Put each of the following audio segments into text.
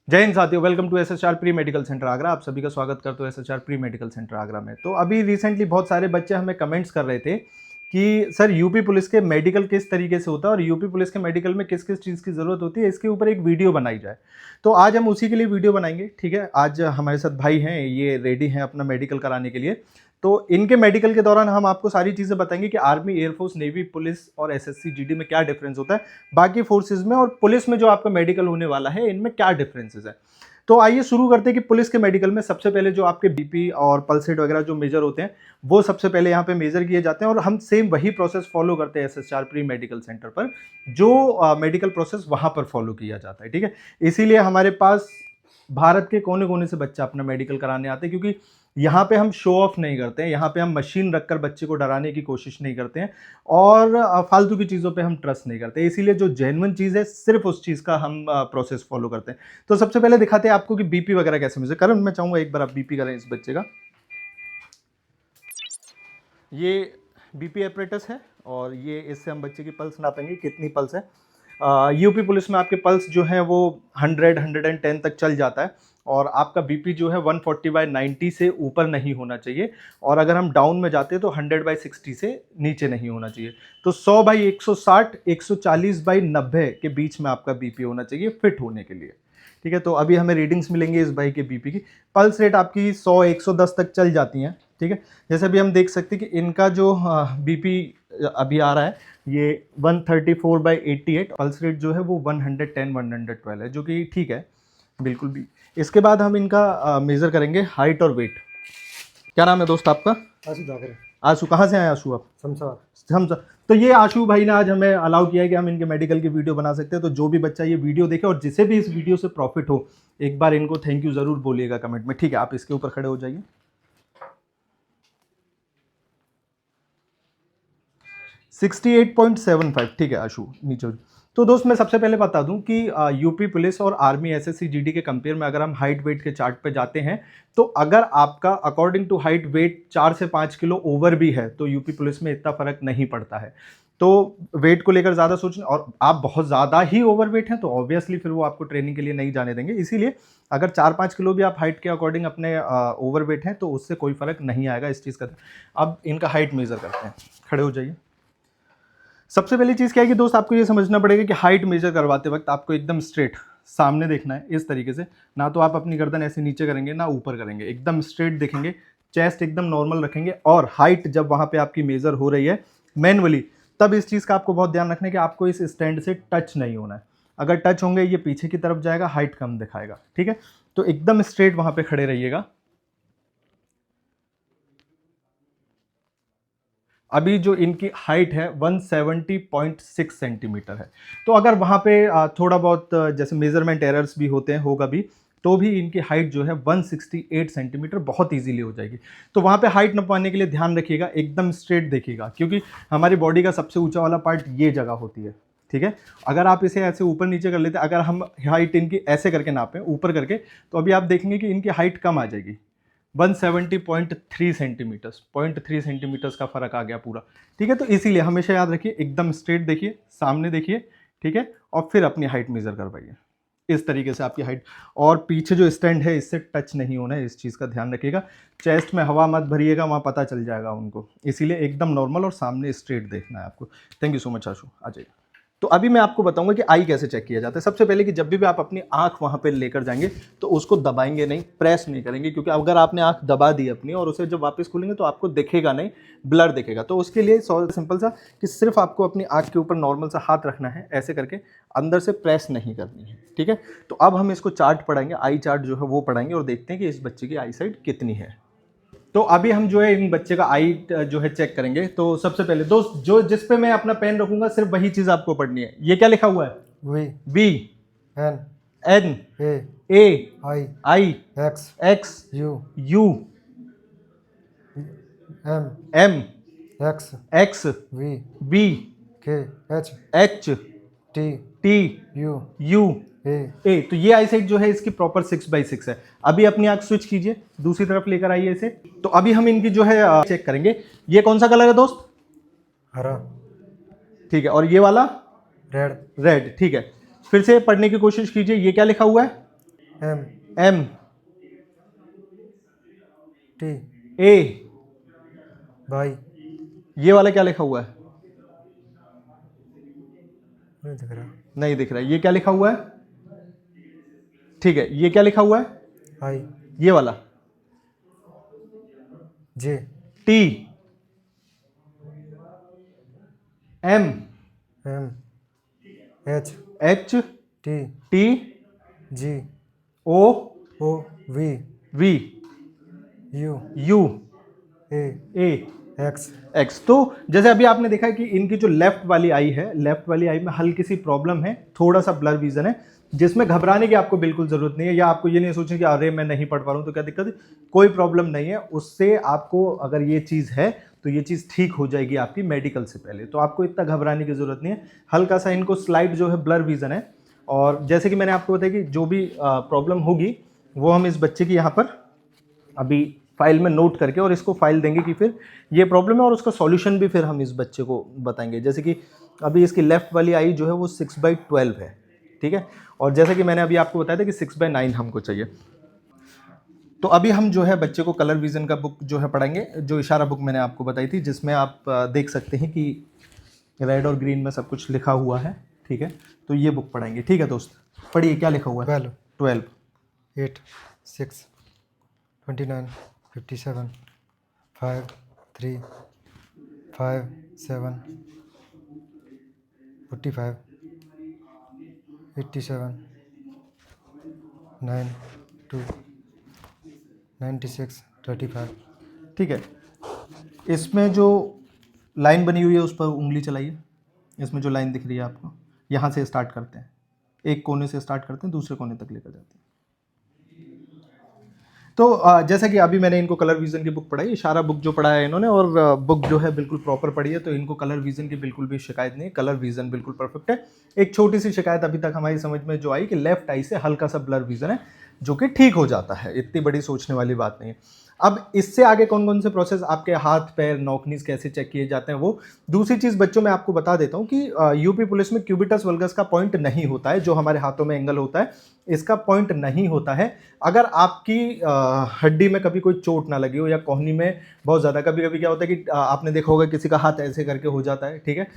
जय हिंद साथियों, welcome to SHR pre medical centre Agra. आप सभी का स्वागत करते हो एसएचआर प्री मेडिकल सेंटर आगरा में। तो अभी रिसेंटली बहुत सारे बच्चे हमें कमेंट्स कर रहे थे कि सर यूपी पुलिस के मेडिकल किस तरीके से होता है और यूपी पुलिस के मेडिकल में किस किस चीज़ की ज़रूरत होती है, इसके ऊपर एक वीडियो बनाई जाए। तो आज हम उसी के लिए वीडियो बनाएंगे। ठीक है, आज हमारे साथ भाई हैं, ये रेडी हैं अपना मेडिकल कराने के लिए। तो इनके मेडिकल के दौरान हम आपको सारी चीज़ें बताएंगे कि आर्मी, एयरफोर्स, नेवी, पुलिस और एसएससी, जीडी में क्या डिफरेंस होता है, बाकी फोर्सेज में और पुलिस में जो आपका मेडिकल होने वाला है इनमें क्या डिफरेंसेस है। तो आइए शुरू करते हैं कि पुलिस के मेडिकल में सबसे पहले जो आपके बीपी और पल्स रेट वगैरह जो मेजर होते हैं वो सबसे पहले यहाँ पे मेजर किए जाते हैं और हम सेम वही प्रोसेस फॉलो करते हैं एसएचआर प्री मेडिकल सेंटर पर, जो मेडिकल प्रोसेस वहाँ पर फॉलो किया जाता है। ठीक है, इसीलिए हमारे पास भारत के कोने कोने से बच्चा अपना मेडिकल कराने आते हैं, क्योंकि यहाँ पे हम शो ऑफ नहीं करते हैं, यहाँ पे हम मशीन रखकर बच्चे को डराने की कोशिश नहीं करते हैं और फालतू की चीज़ों पे हम ट्रस्ट नहीं करते। इसीलिए जो जेन्युइन चीज़ है सिर्फ उस चीज़ का हम प्रोसेस फॉलो करते हैं। तो सबसे पहले दिखाते हैं आपको कि बीपी वगैरह कैसे मेजर करें। मैं चाहूँगा एक बार आप बीपी करें इस बच्चे का। ये बीपी एपरेटस है और ये इससे हम बच्चे की पल्स नापेंगे कितनी पल्स है। यूपी पुलिस में आपके पल्स जो है वो 100-110 तक चल जाता है और आपका बीपी जो है 140/90 से ऊपर नहीं होना चाहिए और अगर हम डाउन में जाते हैं तो 100/60 से नीचे नहीं होना चाहिए। तो 100/160, 140/90 के बीच में आपका बीपी होना चाहिए फिट होने के लिए। ठीक है, तो अभी हमें रीडिंग्स मिलेंगे इस भाई के बीपी की। पल्स रेट आपकी 100-110 तक चल जाती हैं। ठीक है, जैसे अभी हम देख सकते हैं कि इनका जो बीपी अभी आ रहा है ये 134/88, पल्स रेट जो है वो 110-112 है, जो कि ठीक है बिल्कुल भी। इसके बाद हम इनका मेज़र करेंगे हाइट और वेट। क्या नाम है दोस्त आपका? आशु जाकर। आशु, कहाँ से आए आशु आप? समसा। तो ये आशु भाई ने आज हमें अलाउ किया है कि हम इनके मेडिकल की वीडियो बना सकते हैं। तो जो भी बच्चा ये वीडियो देखे और जिसे भी इस वीडियो से प्रॉफिट हो, एक बार इनको थैंक यू ज़रूर बोलिएगा कमेंट में। ठीक है, आप इसके ऊपर खड़े हो जाइए। 68.75। ठीक है आशु, नीचे हो। तो दोस्त मैं सबसे पहले बता दूं कि यूपी पुलिस और आर्मी, एसएससी, जीडी के कंपेयर में अगर हम हाइट वेट के चार्ट पे जाते हैं तो अगर आपका अकॉर्डिंग टू हाइट वेट 4 से 5 किलो ओवर भी है तो यूपी पुलिस में इतना फर्क नहीं पड़ता है। तो वेट को लेकर ज़्यादा सोचना, और आप बहुत ज़्यादा ही ओवर वेट हैं तो ऑब्वियसली फिर वो आपको ट्रेनिंग के लिए नहीं जाने देंगे। इसीलिए अगर 4-5 किलो भी आप हाइट के अकॉर्डिंग अपने ओवर वेट हैं तो उससे कोई फर्क नहीं आएगा इस चीज़ का। अब इनका हाइट मेज़र करते हैं, खड़े हो जाइए। सबसे पहली चीज़ क्या है कि दोस्त आपको ये समझना पड़ेगा कि हाइट मेजर करवाते वक्त आपको एकदम स्ट्रेट सामने देखना है, इस तरीके से। ना तो आप अपनी गर्दन ऐसे नीचे करेंगे ना ऊपर करेंगे, एकदम स्ट्रेट देखेंगे, चेस्ट एकदम नॉर्मल रखेंगे। और हाइट जब वहाँ पे आपकी मेजर हो रही है मैनुअली, तब इस चीज़ का आपको बहुत ध्यान रखना है कि आपको इस स्टैंड से टच नहीं होना है। अगर टच होंगे ये पीछे की तरफ जाएगा, हाइट कम दिखाएगा। ठीक है, तो एकदम स्ट्रेट वहाँ पे खड़े रहिएगा। अभी जो इनकी हाइट है 170.6 सेंटीमीटर है। तो अगर वहाँ पे थोड़ा बहुत जैसे मेजरमेंट एरर्स भी होते हैं, होगा भी, तो भी इनकी हाइट जो है 168 सेंटीमीटर बहुत इजीली हो जाएगी। तो वहाँ पे हाइट नपाने के लिए ध्यान रखिएगा, एकदम स्ट्रेट देखिएगा, क्योंकि हमारी बॉडी का सबसे ऊंचा वाला पार्ट ये जगह होती है। ठीक है, अगर आप इसे ऐसे ऊपर नीचे कर लेते, अगर हम हाइट इनकी ऐसे करके नापें ऊपर करके, तो अभी आप देखेंगे कि इनकी हाइट कम आ जाएगी। 170.3 सेंटीमीटर्स, 0.3 सेंटीमीटर्स का फर्क आ गया पूरा। ठीक है, तो इसीलिए हमेशा याद रखिए, एकदम स्ट्रेट देखिए, सामने देखिए। ठीक है, और फिर अपनी हाइट मेजर करवाइए इस तरीके से। आपकी हाइट और पीछे जो स्टैंड है इससे टच नहीं होना है, इस चीज़ का ध्यान रखिएगा। चेस्ट में हवा मत भरिएगा, वहाँ पता चल जाएगा उनको। इसीलिए एकदम नॉर्मल और सामने स्ट्रेट देखना है आपको। थैंक यू सो मच आशु, आ जाइए। तो अभी मैं आपको बताऊंगा कि आई कैसे चेक किया जाता है। सबसे पहले कि जब भी आप अपनी आंख वहां पे लेकर जाएंगे तो उसको दबाएंगे नहीं, प्रेस नहीं करेंगे, क्योंकि अगर आपने आंख दबा दी अपनी और उसे जब वापस खोलेंगे तो आपको दिखेगा नहीं, ब्लर दिखेगा। तो उसके लिए सिंपल सा कि सिर्फ आपको अपनी आंख के ऊपर नॉर्मल सा हाथ रखना है, ऐसे करके, अंदर से प्रेस नहीं करनी है। ठीक है, तो अब हम इसको चार्ट पढ़ाएंगे, आई चार्ट जो है वो पढ़ाएंगे और देखते हैं कि इस बच्चे की आई साइट कितनी है। तो अभी हम जो है इन बच्चे का आई जो है चेक करेंगे। तो सबसे पहले दोस्त, जो जिस पे मैं अपना पेन रखूंगा सिर्फ वही चीज आपको पढ़नी है। ये क्या लिखा हुआ है? B N N A I X U M X B H T U A. तो ये आई साइड जो है इसकी प्रॉपर 6/6 है। अभी अपनी आंख स्विच कीजिए, दूसरी तरफ लेकर आइए इसे। तो अभी हम इनकी जो है चेक करेंगे। ये कौन सा कलर है दोस्त? हरा। ठीक है, और ये वाला? रेड। रेड। ठीक है, फिर से पढ़ने की कोशिश कीजिए। ये क्या लिखा हुआ है? M M, T A, Y ये वाला क्या लिखा हुआ है? नहीं दिख रहा। नहीं दिख रहा है। ये क्या लिखा हुआ है? ठीक है, ये क्या लिखा हुआ है? आई ये वाला J T, M, M H H, T T, G O, O V V, U U, A A, X X. तो जैसे अभी आपने देखा कि इनकी जो लेफ्ट वाली आई है, लेफ्ट वाली आई में हल्की सी प्रॉब्लम है, थोड़ा सा ब्लर विजन है, जिसमें घबराने की आपको बिल्कुल जरूरत नहीं है, या आपको ये नहीं सोचें कि अरे मैं नहीं पढ़ पा रहा हूं तो क्या दिक्कत है। कोई प्रॉब्लम नहीं है उससे। आपको अगर ये चीज़ है तो ये चीज़ ठीक हो जाएगी आपकी मेडिकल से पहले, तो आपको इतना घबराने की जरूरत नहीं है। हल्का सा इनको स्लाइड जो है ब्लर विजन है, और जैसे कि मैंने आपको बताया कि जो भी प्रॉब्लम होगी वो हम इस बच्चे की यहाँ पर अभी फाइल में नोट करके और इसको फाइल देंगे कि फिर ये प्रॉब्लम है, और उसका सॉल्यूशन भी फिर हम इस बच्चे को बताएंगे। जैसे कि अभी इसकी लेफ्ट वाली आई जो है वो 6/12 है, ठीक है, और जैसे कि मैंने अभी आपको बताया था कि 6/9 हमको चाहिए। तो अभी हम जो है बच्चे को कलर विजन का बुक जो है पढ़ाएंगे, जो इशारा बुक मैंने आपको बताई थी, जिसमें आप देख सकते हैं कि रेड और ग्रीन में सब कुछ लिखा हुआ है, ठीक है। तो ये बुक पढ़ाएंगे, ठीक है दोस्त। पढ़िए, क्या लिखा हुआ है? 12, 8 6 29 57 5 3 5 7 45 87 9 2 96 35। ठीक है। इसमें जो लाइन बनी हुई है उस पर उंगली चलाइए। इसमें जो लाइन दिख रही है आपको, यहाँ से स्टार्ट करते हैं, एक कोने से स्टार्ट करते हैं, दूसरे कोने तक लेकर जाते हैं। तो जैसा कि अभी मैंने इनको कलर विजन की बुक पढ़ाई, इशारा बुक जो पढ़ाया है इन्होंने, और बुक जो है बिल्कुल प्रॉपर पढ़ी है, तो इनको कलर विजन की बिल्कुल भी शिकायत नहीं है। कलर विजन बिल्कुल परफेक्ट है। एक छोटी सी शिकायत अभी तक हमारी समझ में जो आई कि लेफ्ट आई से हल्का सा ब्लर विजन है, जो कि ठीक हो जाता है, इतनी बड़ी सोचने वाली बात नहीं है। अब इससे आगे कौन कौन से प्रोसेस, आपके हाथ पैर नॉकनीज कैसे चेक किए जाते हैं, वो दूसरी चीज़ बच्चों में आपको बता देता हूँ कि यूपी पुलिस में क्यूबिटस वल्गस का पॉइंट नहीं होता है, जो हमारे हाथों में एंगल होता है, इसका पॉइंट नहीं होता है। अगर आपकी हड्डी में कभी कोई चोट ना लगी हो, या कोहनी में बहुत ज़्यादा, कभी कभी क्या होता है कि आपने देखा होगा किसी का हाथ ऐसे करके हो जाता है, ठीक है,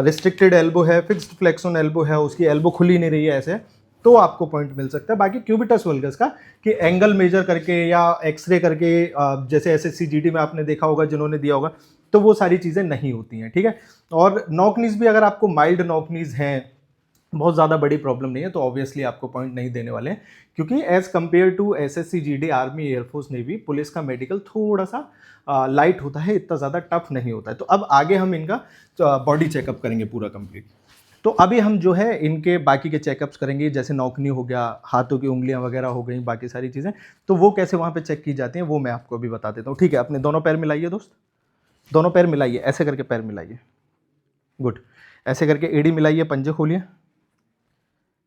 रिस्ट्रिक्टेड एल्बो है, फिक्स्ड फ्लेक्सोन एल्बो है, उसकी एल्बो खुली नहीं रही है ऐसे, तो आपको पॉइंट मिल सकता है। बाकी क्यूबिटस वल्गस का कि एंगल मेजर करके या एक्सरे करके, जैसे एसएससी जीडी में आपने देखा होगा जिन्होंने दिया होगा, तो वो सारी चीज़ें नहीं होती हैं, ठीक है। और नॉकनीज भी अगर आपको माइल्ड नॉकनीज हैं, बहुत ज़्यादा बड़ी प्रॉब्लम नहीं है, तो ऑब्वियसली आपको पॉइंट नहीं देने वाले हैं, क्योंकि as compare to SSC GD, army, air force, navy, police का मेडिकल थोड़ा सा लाइट होता है, इतना ज़्यादा टफ नहीं होता है। तो अब आगे हम इनका बॉडी चेकअप करेंगे पूरा कंप्लीट। तो अभी हम जो है इनके बाकी के चेकअप्स करेंगे, जैसे नौकनी हो गया, हाथों की उंगलियां वगैरह हो गई, बाकी सारी चीज़ें, तो वो कैसे वहाँ पे चेक की जाती हैं वो मैं आपको अभी बता देता हूँ, ठीक है। अपने दोनों पैर मिलाइए दोस्त, दोनों पैर मिलाइए, ऐसे करके पैर मिलाइए, गुड। ऐसे करके एड़ी मिलाइए, पंजे खोलिए,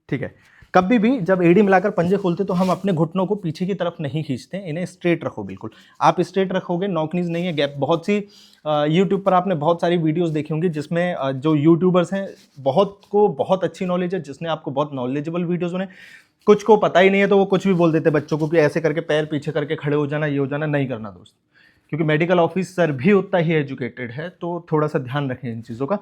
ठीक है। कभी भी जब एड़ी मिलाकर पंजे खोलते तो हम अपने घुटनों को पीछे की तरफ नहीं खींचते, इन्हें स्ट्रेट रखो बिल्कुल। आप स्ट्रेट रखोगे, नॉकनीज नहीं है, गैप। बहुत सी यूट्यूब पर आपने बहुत सारी वीडियोस देखी होंगी जिसमें जो यूट्यूबर्स हैं, बहुत को बहुत अच्छी नॉलेज है, जिसने आपको बहुत नॉलेजेबल वीडियोस बने, कुछ को पता ही नहीं है तो वो कुछ भी बोल देते बच्चों को कि ऐसे करके पैर पीछे करके खड़े हो जाना, ये हो जाना। नहीं करना दोस्त, क्योंकि मेडिकल ऑफिसर भी उतना ही एजुकेटेड है, तो थोड़ा सा ध्यान रखें इन चीज़ों का,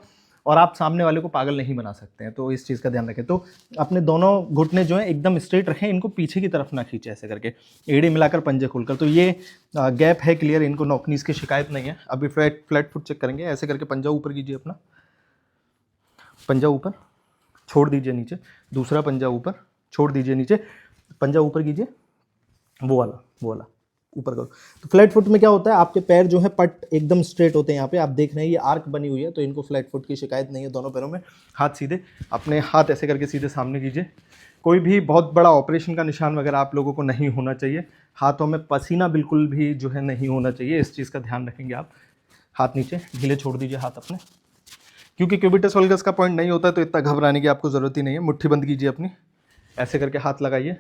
और आप सामने वाले को पागल नहीं बना सकते हैं, तो इस चीज़ का ध्यान रखें। तो अपने दोनों घुटने जो हैं एकदम स्ट्रेट रखें, इनको पीछे की तरफ ना खींचे, ऐसे करके एड़ी मिलाकर पंजे खोलकर। तो ये गैप है क्लियर, इनको नॉकनीज की शिकायत नहीं है। अभी फ्लैट फुट चेक करेंगे, ऐसे करके पंजा ऊपर कीजिए, अपना पंजा ऊपर छोड़ दीजिए नीचे, दूसरा पंजा ऊपर छोड़ दीजिए नीचे, पंजा ऊपर कीजिए, वो वाला ऊपर करो। तो फ्लैट फुट में क्या होता है, आपके पैर जो है पट एकदम स्ट्रेट होते हैं। यहाँ पे आप देख रहे हैं ये आर्क बनी हुई है, तो इनको फ्लैट फुट की शिकायत नहीं है दोनों पैरों में। हाथ सीधे, अपने हाथ ऐसे करके सीधे सामने कीजिए। कोई भी बहुत बड़ा ऑपरेशन का निशान वगैरह आप लोगों को नहीं होना चाहिए। हाथों में पसीना बिल्कुल भी जो है नहीं होना चाहिए, इस चीज़ का ध्यान रखेंगे आप। हाथ नीचे, ढीले छोड़ दीजिए हाथ अपने, क्योंकि क्यूबिटस वल्गस का पॉइंट नहीं होता है, तो इतना घबराने की आपको ज़रूरत ही नहीं है। मुट्ठी बंद कीजिए अपनी, ऐसे करके हाथ लगाइए,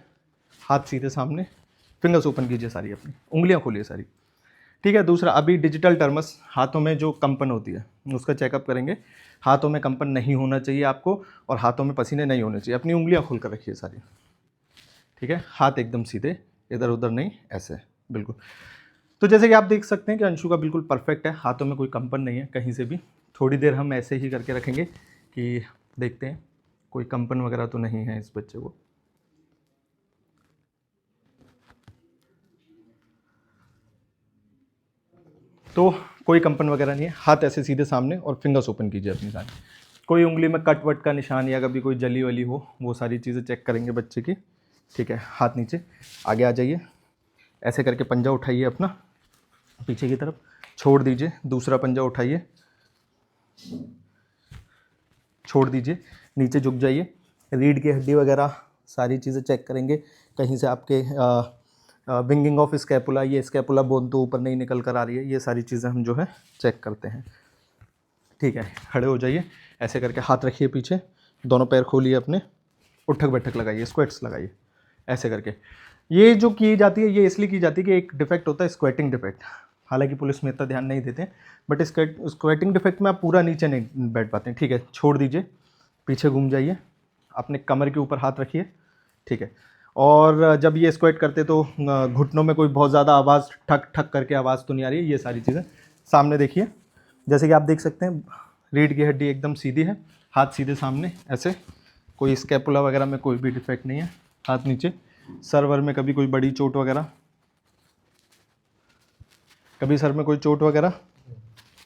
हाथ सीधे सामने, फिंगर्स ओपन कीजिए सारी, अपनी उंगलियां खोलिए सारी, ठीक है। दूसरा, अभी डिजिटल टर्मस, हाथों में जो कंपन होती है उसका चेकअप करेंगे। हाथों में कंपन नहीं होना चाहिए आपको, और हाथों में पसीने नहीं होने चाहिए। अपनी उंगलियां खोल कर रखिए सारी, ठीक है, हाथ एकदम सीधे, इधर उधर नहीं, ऐसे बिल्कुल। तो जैसे कि आप देख सकते हैं कि अंशु का बिल्कुल परफेक्ट है, हाथों में कोई कंपन नहीं है कहीं से भी। थोड़ी देर हम ऐसे ही करके रखेंगे कि देखते हैं कोई कंपन वगैरह तो नहीं है इस बच्चे को। तो कोई कंपन वगैरह नहीं है, हाथ ऐसे सीधे सामने और फिंगर्स ओपन कीजिए अपनी सारी। कोई उंगली में कट वट का निशान या कभी कोई जली वली हो, वो सारी चीज़ें चेक करेंगे बच्चे की। ठीक है, हाथ नीचे, आगे आ जाइए, ऐसे करके पंजा उठाइए अपना पीछे की तरफ, छोड़ दीजिए, दूसरा पंजा उठाइए, छोड़ दीजिए, नीचे झुक जाइए, रीढ़ की हड्डी वगैरह सारी चीज़ें चेक करेंगे, कहीं से आपके विंगिंग ऑफ स्कैपुला, ये स्कैपुला बोन तो ऊपर नहीं निकल कर आ रही है, ये सारी चीज़ें हम जो है चेक करते हैं। ठीक है, खड़े हो जाइए, ऐसे करके हाथ रखिए पीछे, दोनों पैर खोलिए अपने, उठक बैठक लगाइए, स्क्वेट्स लगाइए, ऐसे करके। ये जो की जाती है, ये इसलिए की जाती है कि एक डिफेक्ट होता है स्क्वेटिंग डिफेक्ट, हालांकि पुलिस में इतना ध्यान नहीं देते हैं, बट स्क्वेटिंग डिफेक्ट में आप पूरा नीचे नहीं बैठ पाते हैं। ठीक है, छोड़ दीजिए, पीछे घूम जाइए, अपने कमर के ऊपर हाथ रखिए। ठीक है, और जब ये स्क्वेट करते तो घुटनों में कोई बहुत ज़्यादा आवाज़ ठक ठक करके आवाज़ तो नहीं आ रही है, ये सारी चीज़ें सामने देखिए। जैसे कि आप देख सकते हैं रीढ़ की हड्डी एकदम सीधी है, हाथ सीधे सामने ऐसे, कोई स्कैपुला वगैरह में कोई भी डिफेक्ट नहीं है, हाथ नीचे। सर वर में कभी कोई बड़ी चोट वगैरह, कभी सर में कोई चोट वगैरह।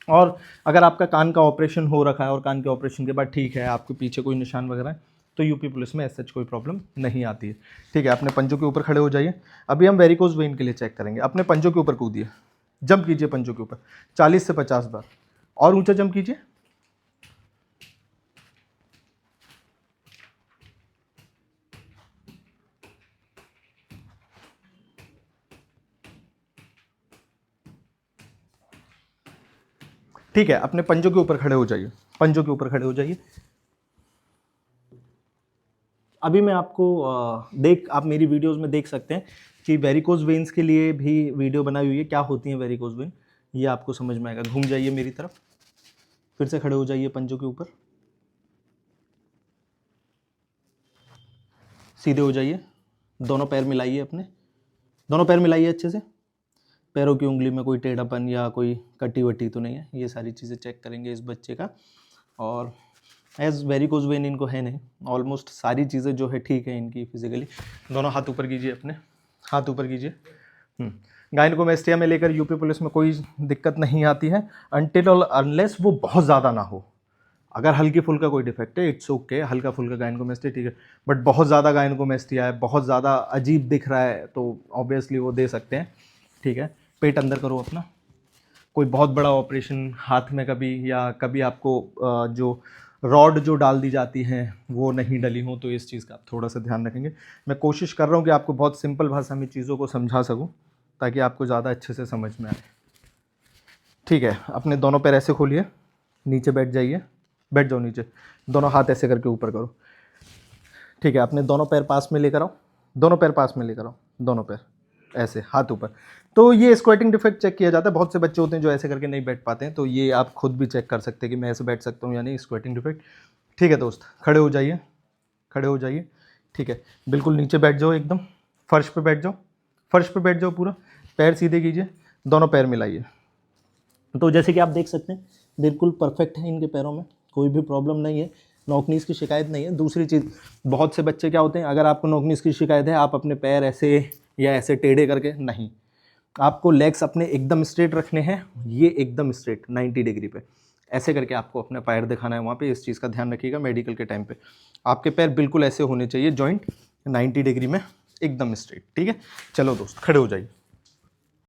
और अगर आपका कान का ऑपरेशन हो रखा है और कान के ऑपरेशन के बाद ठीक है, आपके पीछे कोई निशान वगैरह है, तो यूपी पुलिस में ऐसा कोई प्रॉब्लम नहीं आती है। ठीक है, अपने पंजों के ऊपर खड़े हो जाइए। अभी हम वेरिकोज वेन के लिए चेक करेंगे। अपने पंजों के ऊपर कूदिए, जंप कीजिए पंजों के ऊपर 40 से 50 बार, और ऊंचा जंप कीजिए। ठीक है, अपने पंजों के ऊपर खड़े हो जाइए, पंजों के ऊपर खड़े हो जाइए। अभी मैं आपको आप मेरी वीडियोस में देख सकते हैं कि वेरिकोज वेन्स के लिए भी वीडियो बनाई हुई है, क्या होती है वेरिकोज वेन, ये आपको समझ में आएगा। घूम जाइए मेरी तरफ, फिर से खड़े हो जाइए पंजों के ऊपर, सीधे हो जाइए, दोनों पैर मिलाइए अपने, दोनों पैर मिलाइए अच्छे से, पैरों की उंगली में कोई टेढ़ापन या कोई कटी वटी तो नहीं है, ये सारी चीज़ें चेक करेंगे इस बच्चे का। और एज वेरिकोज वेन इनको है नहीं, ऑलमोस्ट सारी चीज़ें जो है ठीक है इनकी फिजिकली। दोनों हाथ ऊपर कीजिए, अपने हाथ ऊपर कीजिए। गायनेकोमेस्टिया में लेकर यूपी पुलिस में कोई दिक्कत नहीं आती है अनटिल और अनलेस वो बहुत ज़्यादा ना हो। अगर हल्की फुल्का कोई डिफेक्ट है, इट्स ओके, हल्का फुल्का गायनेकोमेस्टिया ठीक है, बट बहुत ज़्यादा गायनेकोमेस्टिया है, बहुत ज़्यादा अजीब दिख रहा है, तो ऑब्वियसली वो दे सकते हैं। ठीक है, पेट अंदर करो अपना, कोई बहुत बड़ा ऑपरेशन हाथ में कभी, या कभी आपको जो रॉड जो डाल दी जाती हैं वो नहीं डली हो, तो इस चीज़ का आप थोड़ा सा ध्यान रखेंगे। मैं कोशिश कर रहा हूँ कि आपको बहुत सिंपल भाषा में चीज़ों को समझा सकूँ ताकि आपको ज़्यादा अच्छे से समझ में आए। ठीक है, अपने दोनों पैर ऐसे खोलिए, नीचे बैठ जाइए, बैठ जाओ नीचे, दोनों हाथ ऐसे करके ऊपर करो। ठीक है, अपने दोनों पैर पास में लेकर आओ, दोनों पैर पास में लेकर आओ, दोनों पैर ऐसे हाथ ऊपर। तो ये स्क्वेटिंग डिफेक्ट चेक किया जाता है, बहुत से बच्चे होते हैं जो ऐसे करके नहीं बैठ पाते हैं, तो ये आप खुद भी चेक कर सकते हैं कि मैं ऐसे बैठ सकता हूँ या नहीं, स्क्वेटिंग डिफेक्ट। ठीक है दोस्त, खड़े हो जाइए, खड़े हो जाइए। ठीक है, बिल्कुल नीचे बैठ जाओ, एकदम फर्श पे बैठ जाओ, फर्श पे बैठ जाओ, पूरा पैर सीधे कीजिए, दोनों पैर मिलाइए। तो जैसे कि आप देख सकते हैं बिल्कुल परफेक्ट है, इनके पैरों में कोई भी प्रॉब्लम नहीं है, नोकनीस की शिकायत नहीं है। दूसरी चीज़, बहुत से बच्चे क्या होते हैं, अगर आपको नोकनीस की शिकायत है, आप अपने पैर ऐसे या ऐसे टेढ़े करके नहीं, आपको लेग्स अपने एकदम स्ट्रेट रखने हैं, ये एकदम स्ट्रेट 90 डिग्री पे ऐसे करके आपको अपना पैर दिखाना है वहाँ पे। इस चीज़ का ध्यान रखिएगा, मेडिकल के टाइम पे आपके पैर बिल्कुल ऐसे होने चाहिए, जॉइंट 90 डिग्री में एकदम स्ट्रेट। ठीक है, चलो दोस्त खड़े हो जाइए।